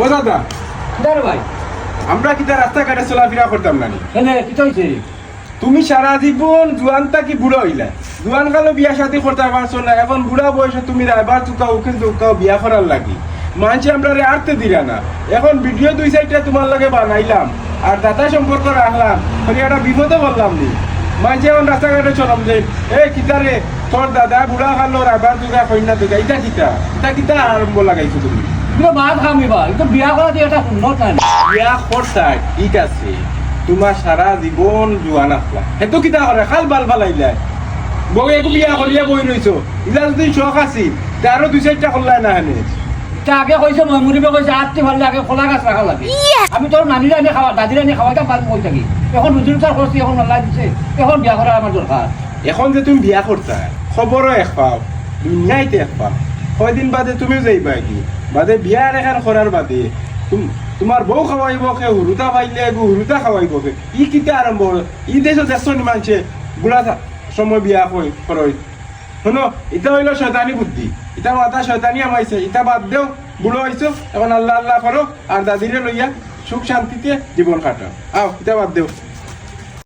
ও দাদা কিদারে ভাই আমরা কিতা রাস্তাঘাটে চলাফেরা করতাম না নি? এনে কি হইছে তুমি সারা জীবন জুয়ানটা কি বুড়ো হইলা জুয়ান কালো বিয়া শাদী করতে পারছো না এখন বুড়া বয়সে তুমি রাইবার চুকাও কিন্তু বিয়া করার লাগি মানছি আমরা রে আরতে দিলা না এখন ভিডিও দুই সাইডটা তোমার লগে বানাইলাম আর দাতা সম্পর্ক রাখলাম খালি একটা বিপদে বললাম নি মানছি এখন রাস্তাঘাটে চলাম যে এ কিতারে তোর দাদা বুড়া কালো রাইবার চুকা কইনা দুগা ইটা কিতা আরম্ভ লাগাইছো তুমি তুমি মাছ খামিবা কিন্তু বিয়া করা দিয়ে এটা সুন্দর নাই বিয়া করতাই ঠিক আছে তোমার সারা জীবন জুয়ান আসলা হেতু কিতা করে খাল বাল ফালাইলাই বউ একু বিয়া করিয়া বই রইছো ইলা যদি শখ আছিল তারও দুই চারটা করলাই না হেনে তা আগে কইছে মই মুরিবে কইছে আত্তি ভাল লাগে খোলা গাছ রাখা লাগে আমি তোর নানিরা এনে খাওয়া দাদিরা এনে খাওয়াইতাম পাল কই থাকি এখন রুজির করছি এখন আল্লাহ দিছে এখন বিয়া করা আমার দরকার এখন যে তুমি বিয়া করতা খবরও এক পাও দুনিয়াইতে এক পাও কয়দিন বাদে তুমিও যাইবা কি বাদে বিয়ার এখন করার বাদে তোমার বউ খাওয়াইব কে হুরুতা পাইলে হুরুতা খাওয়াইব কে ই কিতা আরম্ভ হল ই দেশত দেখছো নি মানছে বুড়া সময় বিয়া করই শোনো এটা হইল শয়তানি বুদ্ধি এটা মাথা শয়তানি আমাইছে এটা বাদ দেও বুড়ো হইছো এখন আল্লাহ আল্লাহ করো আর দাদিরে লইয়া সুখ শান্তিতে জীবন কাটাও আও এটা বাদ দেও